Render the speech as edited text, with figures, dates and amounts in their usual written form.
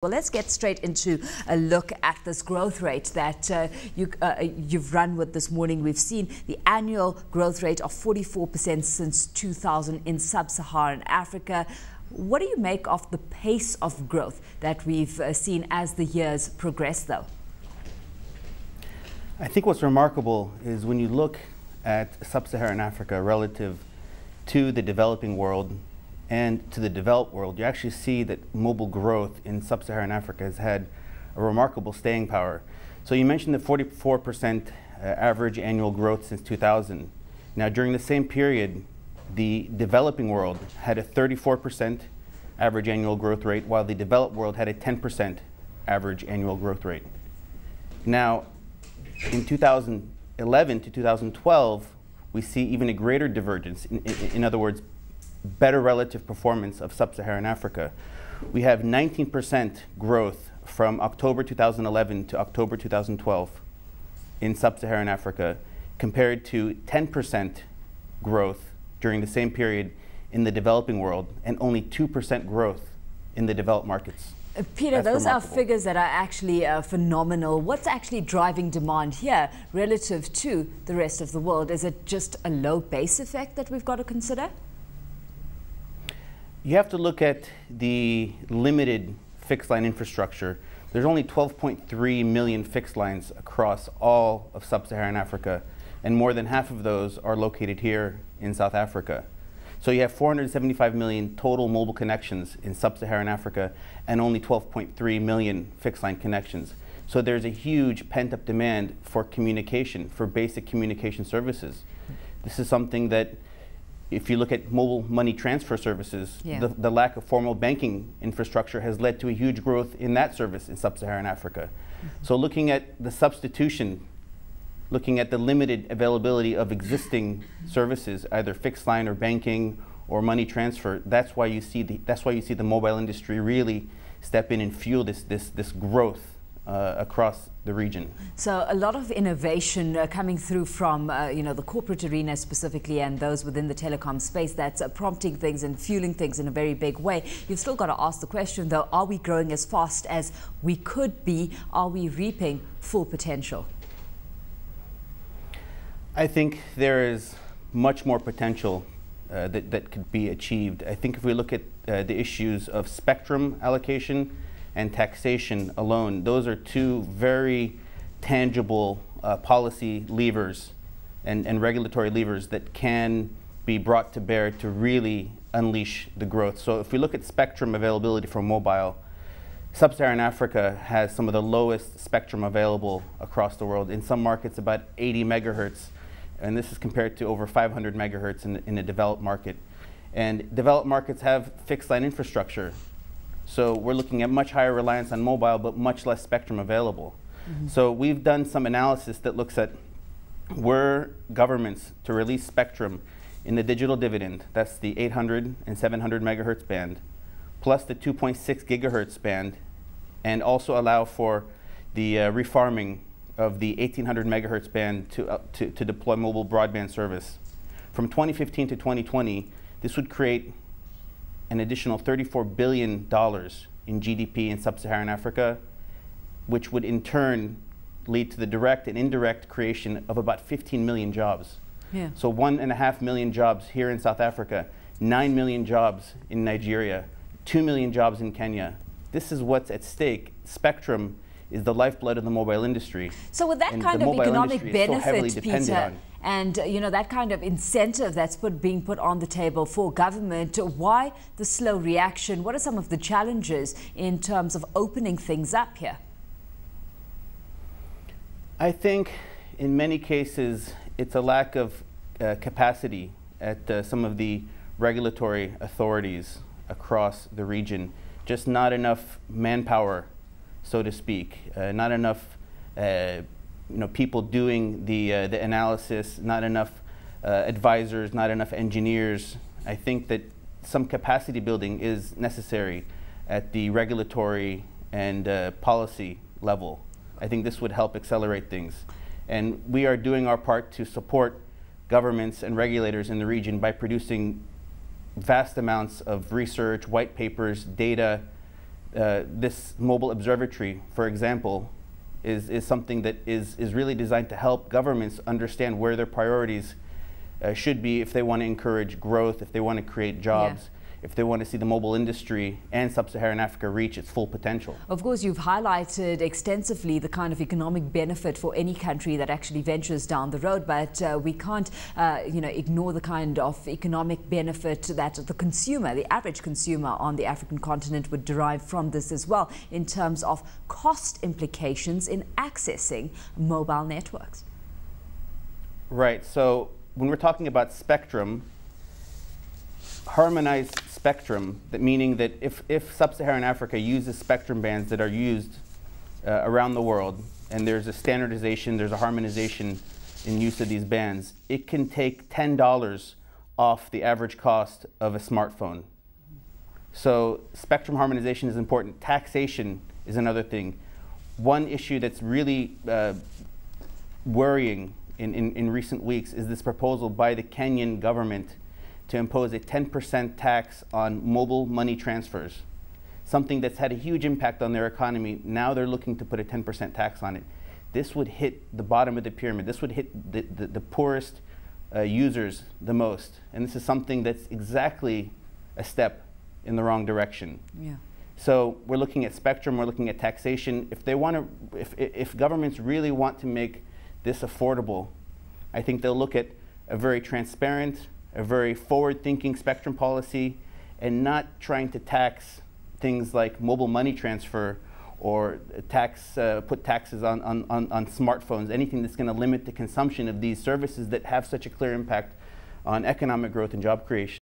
Well, let's get straight into a look at this growth rate that you've run with this morning. We've seen the annual growth rate of 44% since 2000 in sub-Saharan Africa. What do you make of the pace of growth that we've seen as the years progress, though? I think what's remarkable is when you look at sub-Saharan Africa relative to the developing world and to the developed world, you actually see that mobile growth in sub-Saharan Africa has had a remarkable staying power. So you mentioned the 44% average annual growth since 2000. Now, during the same period, the developing world had a 34% average annual growth rate, while the developed world had a 10% average annual growth rate. Now, in 2011 to 2012, we see even a greater divergence. In other words, better relative performance of sub-Saharan Africa. We have 19% growth from October 2011 to October 2012 in sub-Saharan Africa, compared to 10% growth during the same period in the developing world, and only 2% growth in the developed markets. Peter, That's those remarkable. are figures that are actually phenomenal. What's actually driving demand here relative to the rest of the world? Is it just a low base effect that we've got to consider? You have to look at the limited fixed line infrastructure. There's only 12.3 million fixed lines across all of sub-Saharan Africa, and more than half of those are located here in South Africa. So you have 475 million total mobile connections in sub-Saharan Africa and only 12.3 million fixed line connections. So there's a huge pent-up demand for communication, for basic communication services. This is something that, if you look at mobile money transfer services, the lack of formal banking infrastructure has led to a huge growth in that service in sub-Saharan Africa. So looking at the substitution, looking at the limited availability of existing services, either fixed line or banking or money transfer, that's why you see the mobile industry really step in and fuel this growth across the region. So a lot of innovation coming through from the corporate arena specifically, and those within the telecom space that's prompting things and fueling things in a very big way. You've still got to ask the question, though, are we growing as fast as we could be? Are we reaping full potential? I think there is much more potential that could be achieved. I think if we look at the issues of spectrum allocation and taxation alone, those are two very tangible policy levers and regulatory levers that can be brought to bear to really unleash the growth. So if we look at spectrum availability for mobile, sub-Saharan Africa has some of the lowest spectrum available across the world. In some markets, about 80 megahertz, and this is compared to over 500 megahertz in the developed market. And developed markets have fixed line infrastructure. So we're looking at much higher reliance on mobile, but much less spectrum available. So we've done some analysis that looks at were governments to release spectrum in the digital dividend, that's the 800 and 700 megahertz band, plus the 2.6 gigahertz band, and also allow for the refarming of the 1800 megahertz band to deploy mobile broadband service. From 2015 to 2020, this would create an additional $34 billion in GDP in sub-Saharan Africa, which would in turn lead to the direct and indirect creation of about 15 million jobs. So 1.5 million jobs here in South Africa, 9 million jobs in Nigeria, 2 million jobs in Kenya. This is what's at stake. Spectrum is the lifeblood of the mobile industry. So with that kind of economic benefit, Peter, and that kind of incentive that's being put on the table for government, why the slow reaction? What are some of the challenges in terms of opening things up here? I think in many cases it's a lack of capacity at some of the regulatory authorities across the region. Just not enough manpower, so to speak, not enough people doing the analysis, not enough advisors, not enough engineers. I think that some capacity building is necessary at the regulatory and policy level. I think this would help accelerate things. And we are doing our part to support governments and regulators in the region by producing vast amounts of research, white papers, data, This mobile observatory, for example, is something that is really designed to help governments understand where their priorities should be if they want to encourage growth, if they want to create jobs, if they want to see the mobile industry and sub-Saharan Africa reach its full potential. Of course, you've highlighted extensively the kind of economic benefit for any country that actually ventures down the road, but we can't ignore the kind of economic benefit that the consumer, the average consumer on the African continent would derive from this as well, in terms of cost implications in accessing mobile networks. Right, so when we're talking about spectrum, harmonized spectrum, that meaning that if sub-Saharan Africa uses spectrum bands that are used around the world, and there's a standardization, there's a harmonization in use of these bands, it can take $10 off the average cost of a smartphone. So spectrum harmonization is important. Taxation is another thing. One issue that's really worrying in recent weeks is this proposal by the Kenyan government to impose a 10% tax on mobile money transfers, something that's had a huge impact on their economy. Now they're looking to put a 10% tax on it. This would hit the bottom of the pyramid. This would hit the poorest users the most. And this is something that's exactly a step in the wrong direction. Yeah. So we're looking at spectrum, we're looking at taxation. If they want to, if governments really want to make this affordable, I think they'll look at a very transparent, a very forward-thinking spectrum policy, and not trying to tax things like mobile money transfer or put taxes on smartphones, anything that's going to limit the consumption of these services that have such a clear impact on economic growth and job creation.